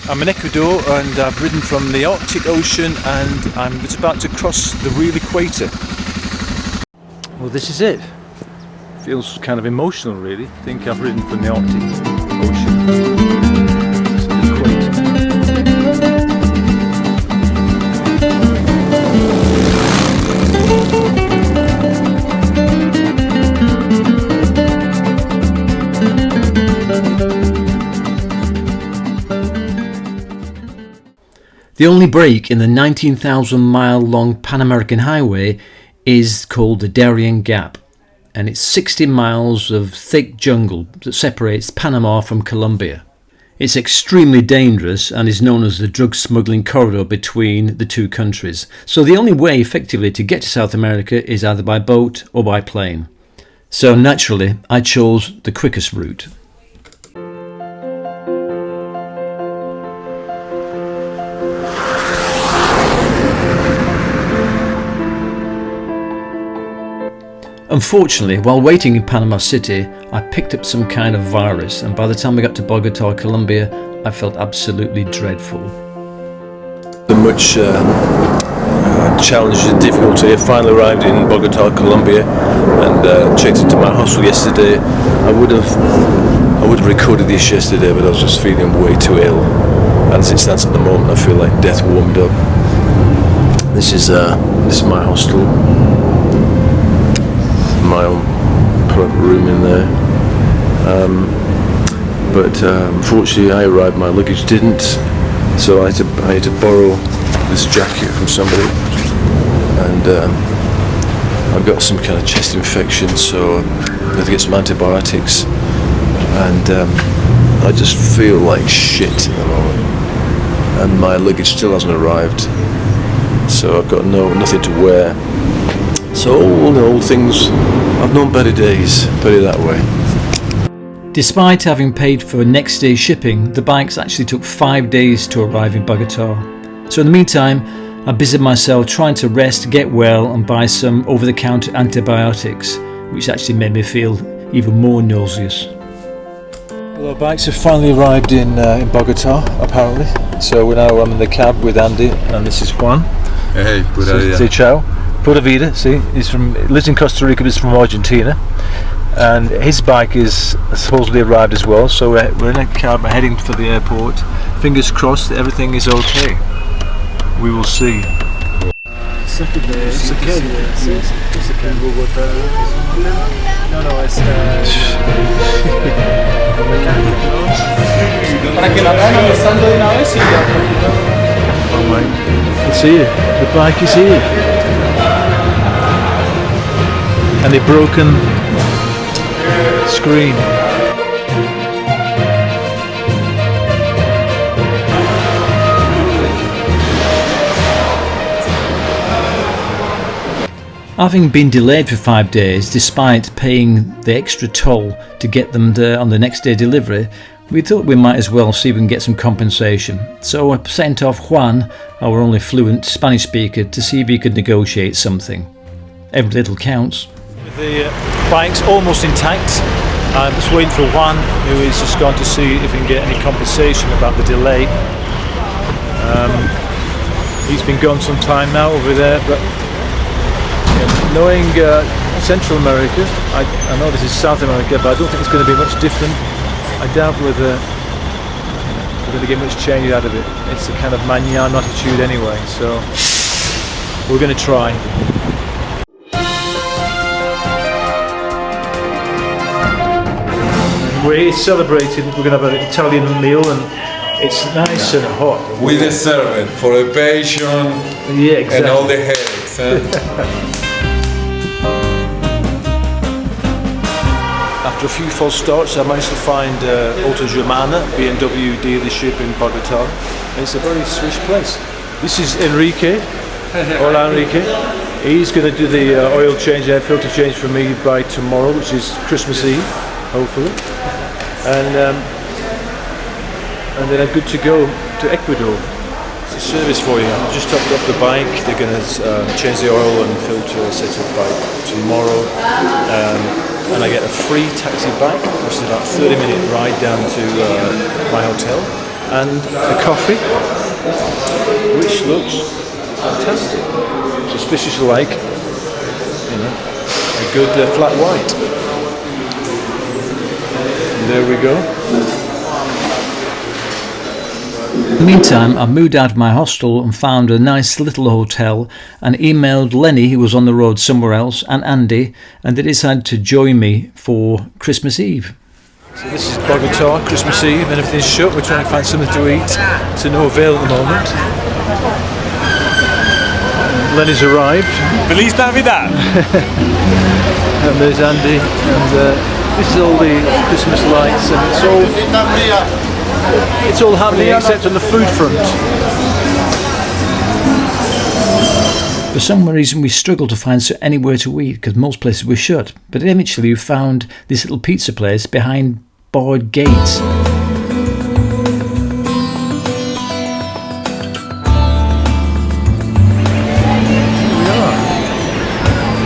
I'm in Ecuador and I've ridden from the Arctic Ocean and I'm just about to cross the real equator. Well, this is it. Feels kind of emotional, really. I think I've ridden from the Arctic Ocean to the equator. The only break in the 19,000 mile long Pan American highway is called the Darien Gap, and it's 60 miles of thick jungle that separates Panama from Colombia. It's extremely dangerous and is known as the drug smuggling corridor between the two countries, so the only way effectively to get to South America is either by boat or by plane. So naturally I chose the quickest route. Unfortunately, while waiting in Panama City, I picked up some kind of virus, and by the time I got to Bogota, Colombia, I felt absolutely dreadful. Much challenges and difficulty. I finally arrived in Bogota, Colombia, and checked into my hostel yesterday. I would have recorded this yesterday, but I was just feeling way too ill. And as it stands at the moment, I feel like death warmed up. This is my hostel. My own private room in there, but unfortunately I arrived, my luggage didn't, so I had to borrow this jacket from somebody, and I've got some kind of chest infection, so I have to get some antibiotics, and I just feel like shit at the moment, and my luggage still hasn't arrived, so I've got nothing to wear. So all the old things, I've known better days, put it that way. Despite having paid for next day shipping, the bikes actually took 5 days to arrive in Bogota. So in the meantime, I busied myself trying to rest, get well and buy some over-the-counter antibiotics, which actually made me feel even more nauseous. Well, our bikes have finally arrived in Bogota, apparently. So I'm in the cab with Andy, and this is Juan. Hey, Say ciao. Pura vida, see, lives in Costa Rica, but he's from Argentina, and his bike is supposedly arrived as well. So we're in a cab heading for the airport. Fingers crossed that everything is okay. We will see. Let's see it. The bike is here. And a broken screen. Having been delayed for 5 days, despite paying the extra toll to get them there on the next day delivery, we thought we might as well see if we can get some compensation. So I sent off Juan, our only fluent Spanish speaker, to see if he could negotiate something. Every little counts. The bike's almost intact. I'm just waiting for Juan, who is just going to see if he can get any compensation about the delay. He's been gone some time now over there, but knowing Central America, I know this is South America, but I don't think it's going to be much different. I doubt whether we're going to get much change out of it. It's a kind of mañana attitude anyway, so we're going to try. We're celebrating, we're going to have an Italian meal and it's nice and hot. We deserve it for the passion and all the headaches. After a few false starts, I managed to find Auto Germana, BMW dealership in Bogota. And it's a very swish place. This is Enrique. Hola Enrique. He's going to do the oil change, air filter change for me by tomorrow, which is Christmas Eve, hopefully. And then I'm good to go to Ecuador. It's a service for you. I've just topped off the bike. They're going to change the oil and filter set up by tomorrow. And I get a free taxi back, which is about a 30-minute ride down to my hotel. and a coffee, which looks fantastic. Suspicious like, you know, a good flat white. And there we go. In the meantime, I moved out of my hostel and found a nice little hotel and emailed Lenny, who was on the road somewhere else, and Andy, and they decided to join me for Christmas Eve. So this is Bogota, Christmas Eve, and everything's shut. We're trying to find something to eat, to no avail at the moment. Lenny's arrived. Feliz Navidad! And there's Andy, and this is all the Christmas lights, and it's all happening except on the food front. For some reason we struggled to find anywhere to eat because most places were shut, but eventually we found this little pizza place behind barred gates. Here we are.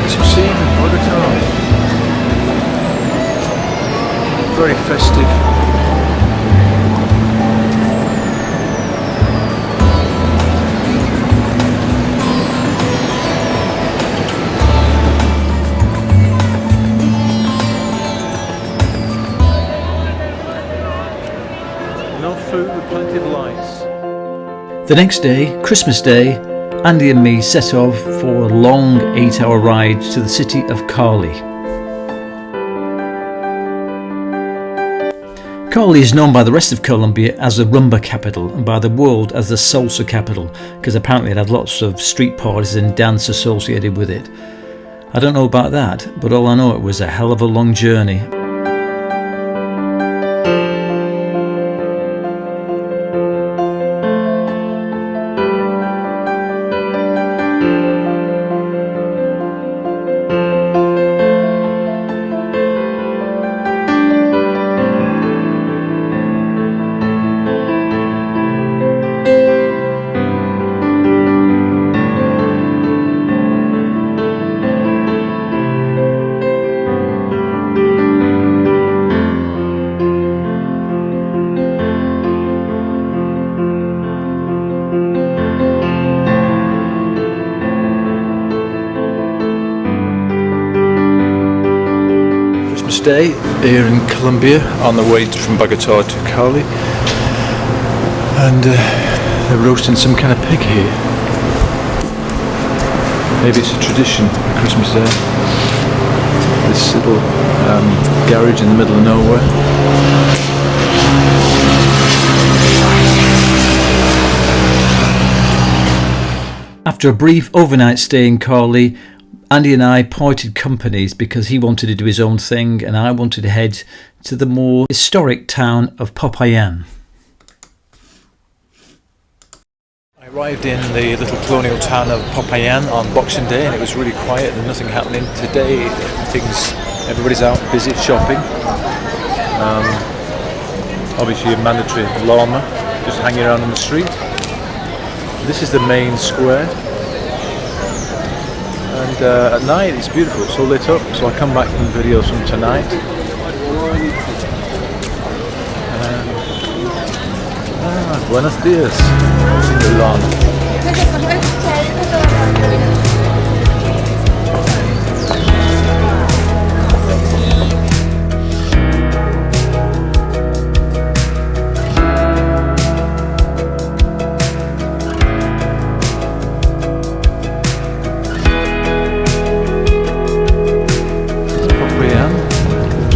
Christmas Eve in Bogota. Very festive. The next day, Christmas Day, Andy and me set off for a long 8-hour ride to the city of Cali. Cali is known by the rest of Colombia as the rumba capital and by the world as the salsa capital because apparently it had lots of street parties and dance associated with it. I don't know about that, but all I know it was a hell of a long journey. Day here in Colombia on the way from Bogota to Cali, and they're roasting some kind of pig here. Maybe it's a tradition for Christmas Day. This little garage in the middle of nowhere. After a brief overnight stay in Cali, Andy and I parted companies because he wanted to do his own thing and I wanted to head to the more historic town of Popayan. I arrived in the little colonial town of Popayan on Boxing Day and it was really quiet and nothing happening. Today everybody's out busy shopping. Obviously a mandatory llama just hanging around on the street. This is the main square. And at night it's beautiful, it's all lit up, so I'll come back from videos from tonight. Buenos dias, Milan.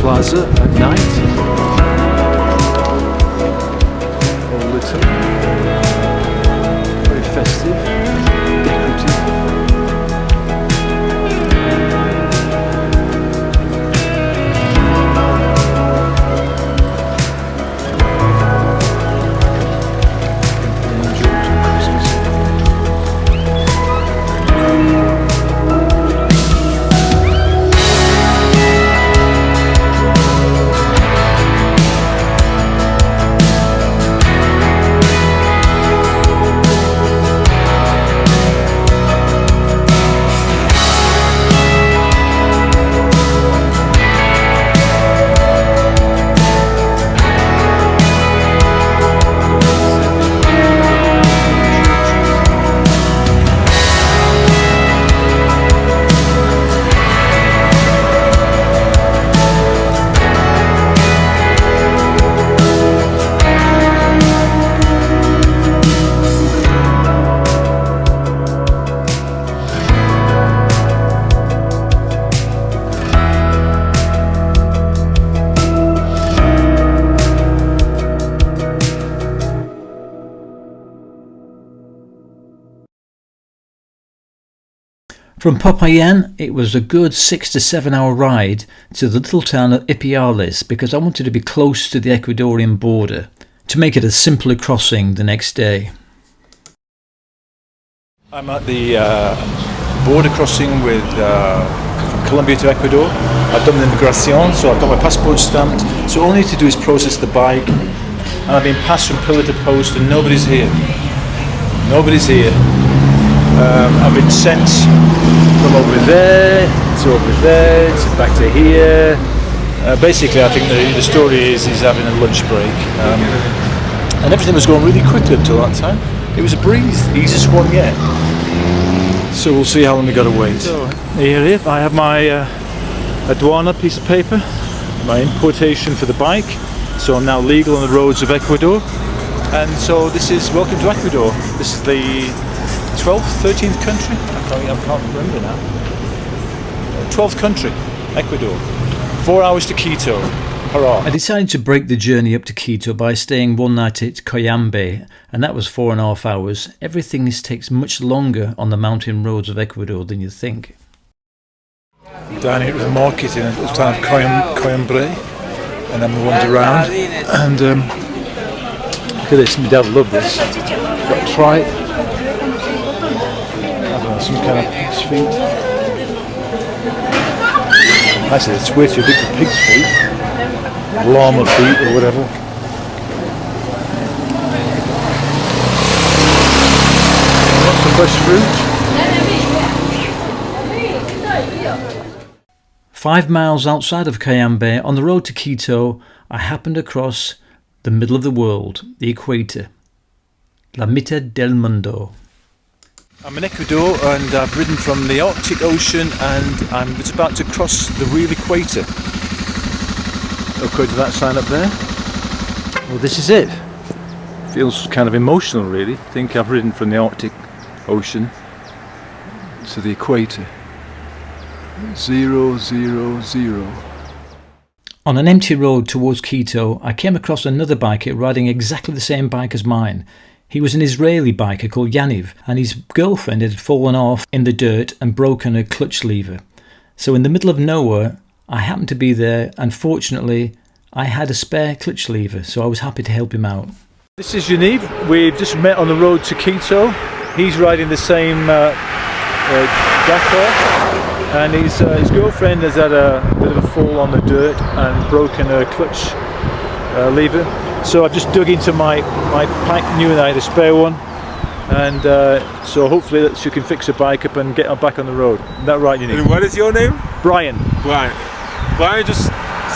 Plaza at night. All lit up. Very festive, decorative. Enjoy some Christmas. From Popayan, it was a good 6 to 7 hour ride to the little town of Ipiales because I wanted to be close to the Ecuadorian border to make it a simpler crossing the next day. I'm at the border crossing with from Colombia to Ecuador. I've done the immigration, so I've got my passport stamped. So all I need to do is process the bike, and I've been passed from pillar to post and nobody's here. Nobody's here. I've been sent from over there to over there to back to here. Basically, I think the story is he's having a lunch break, and everything was going really quickly until that time. It was a breeze, the easiest one yet. So we'll see how long we got to wait. So here I have my aduana piece of paper, my importation for the bike. So I'm now legal on the roads of Ecuador, and so this is welcome to Ecuador. This is the 12th, 13th country? I can't remember now. 12th country, Ecuador. 4 hours to Quito. Hurrah. I decided to break the journey up to Quito by staying one night at Cayambe, and that was 4.5 hours. Everything takes much longer on the mountain roads of Ecuador than you think. Down here at the market in the town of Cayambe, and then we wandered around, and look at this, my dad will love this. Got a tripe. Some kind of pig's feet. Actually, it's way too big for pig's feet. Llama feet or whatever. Lots of fresh fruit. 5 miles outside of Cayambe, on the road to Quito, I happened across the middle of the world, the equator. La mitad del mundo. I'm in Ecuador and I've ridden from the Arctic Ocean and I'm just about to cross the real equator. According to that sign up there. Well, this is it. Feels kind of emotional really. I think I've ridden from the Arctic Ocean to the equator. 0, 0, 0. On an empty road towards Quito, I came across another biker riding exactly the same bike as mine. He was an Israeli biker called Yaniv, and his girlfriend had fallen off in the dirt and broken her clutch lever. So in the middle of nowhere, I happened to be there, and fortunately, I had a spare clutch lever, so I was happy to help him out. This is Yaniv. We've just met on the road to Quito. He's riding the same Dakar, and his girlfriend has had a bit of a fall on the dirt and broken her clutch lever. So I've just dug into my pack, knew that I had a spare one, and so hopefully that she can fix her bike up and get her back on the road. Is that right, Yaniv? And what is your name? Brian. Brian just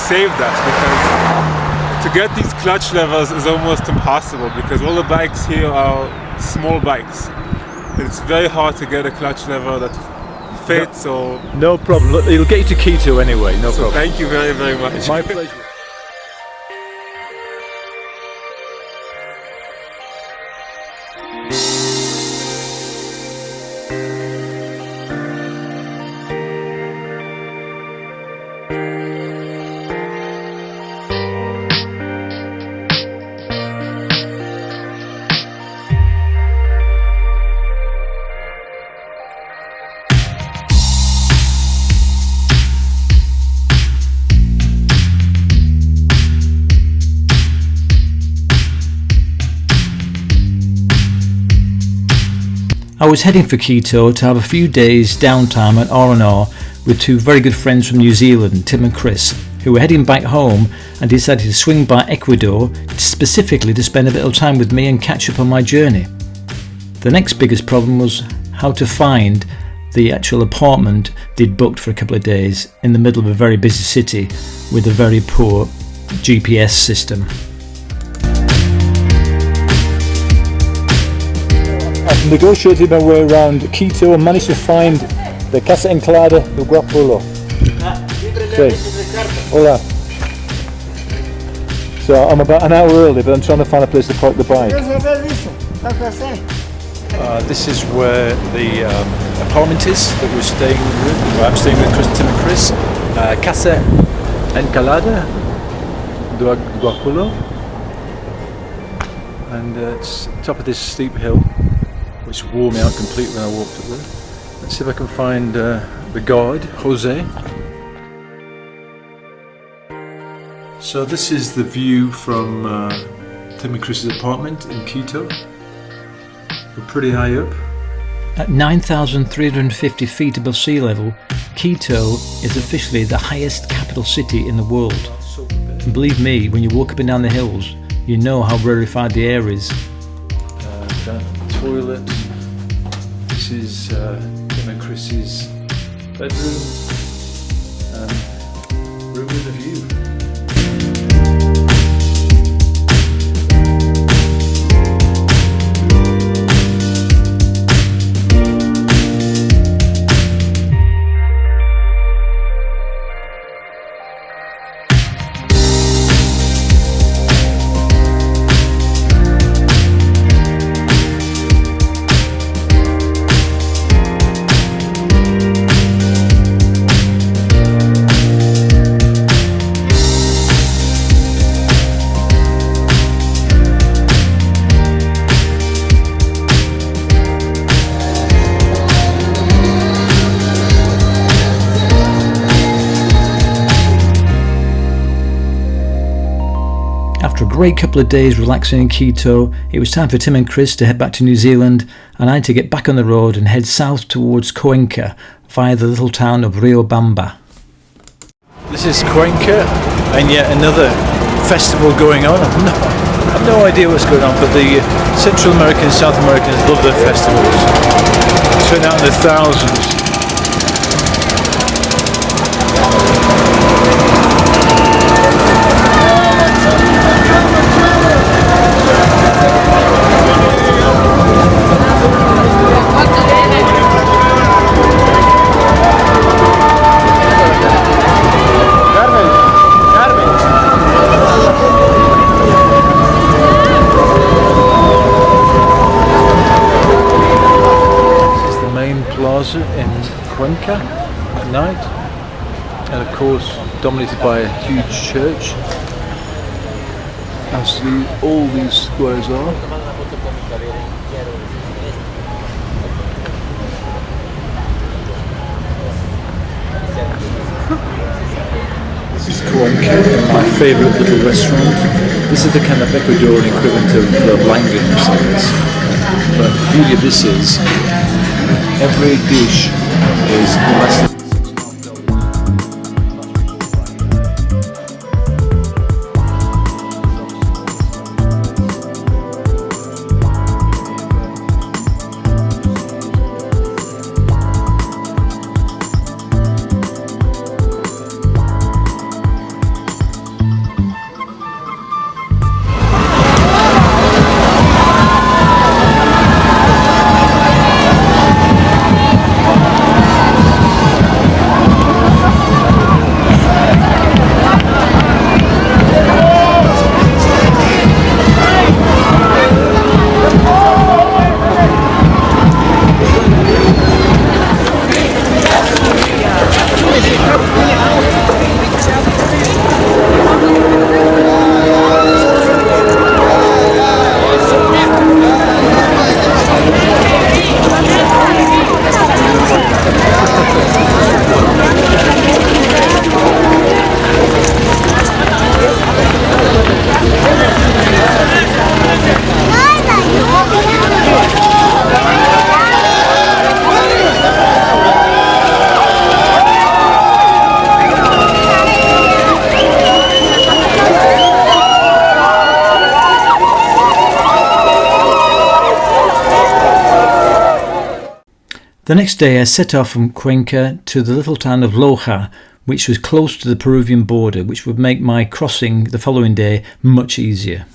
saved us because to get these clutch levers is almost impossible because all the bikes here are small bikes. It's very hard to get a clutch lever that fits or... No problem. Look, it'll get you to Quito anyway, no problem. Thank you very, very much. It's my pleasure. I was heading for Quito to have a few days downtime at R&R with two very good friends from New Zealand, Tim and Kris, who were heading back home and decided to swing by Ecuador specifically to spend a bit of time with me and catch up on my journey. The next biggest problem was how to find the actual apartment they'd booked for a couple of days in the middle of a very busy city with a very poor GPS system. I've negotiated my way around Quito and managed to find the Casa Enclada do Guapolo. Sí. Hola. So I'm about an hour early, but I'm trying to find a place to park the bike. This is where the apartment is that we're staying with. Well, I'm staying with Tim and Kris. Casa Enclada do Guapolo. And it's top of this steep hill, which wore me out completely when I walked up there. Let's see if I can find the guide, Jose. So this is the view from Tim and Kris's apartment in Quito. We're pretty high up. At 9,350 feet above sea level, Quito is officially the highest capital city in the world. And believe me, when you walk up and down the hills, you know how rarefied the air is. Down the toilet. This is Tim and Kris's bedroom. Room with a view. After a great couple of days relaxing in Quito, it was time for Tim and Kris to head back to New Zealand, and I had to get back on the road and head south towards Cuenca via the little town of Riobamba. This is Cuenca, and yet another festival going on. I've no idea what's going on, but the Central Americans, South Americans love their festivals. Turn out in the thousands. In Cuenca at night, and of course dominated by a huge church, as all these squares are. This is Cuenca, my favourite little restaurant. This is the kind of Ecuadorian equivalent of the Langan restaurants. But the beauty of this is every dish is less than The next day I set off from Cuenca to the little town of Loja, which was close to the Peruvian border, which would make my crossing the following day much easier.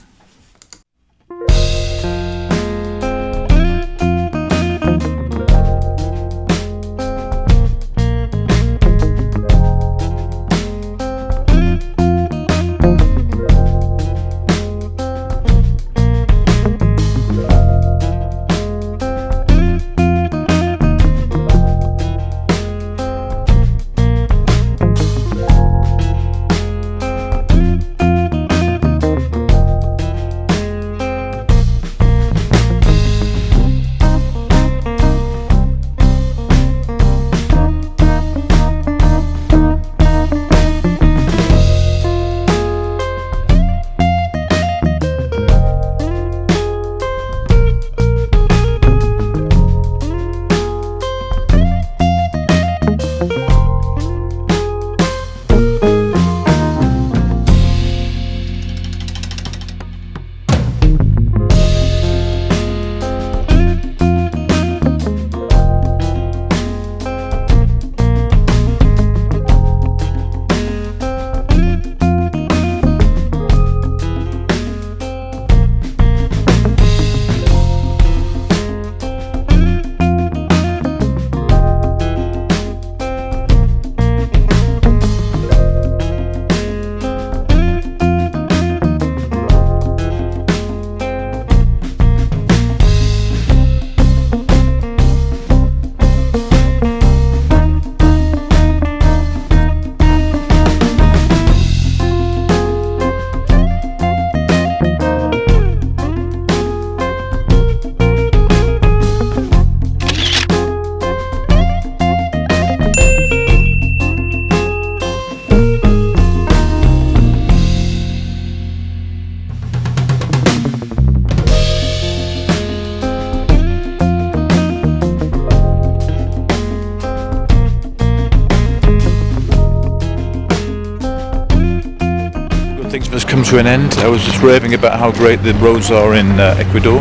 to an end. I was just raving about how great the roads are in Ecuador,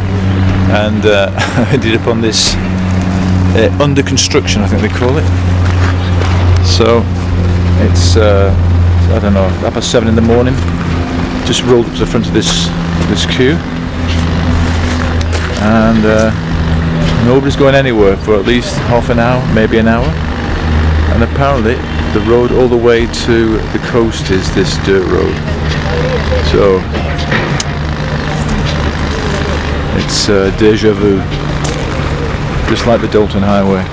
and I ended up on this under construction, I think they call it. So it's I don't know, 7:30 in the morning. Just rolled up to the front of this queue, and nobody's going anywhere for at least half an hour, maybe an hour. And apparently the road all the way to the coast is this dirt road. So it's deja vu, just like the Dalton Highway.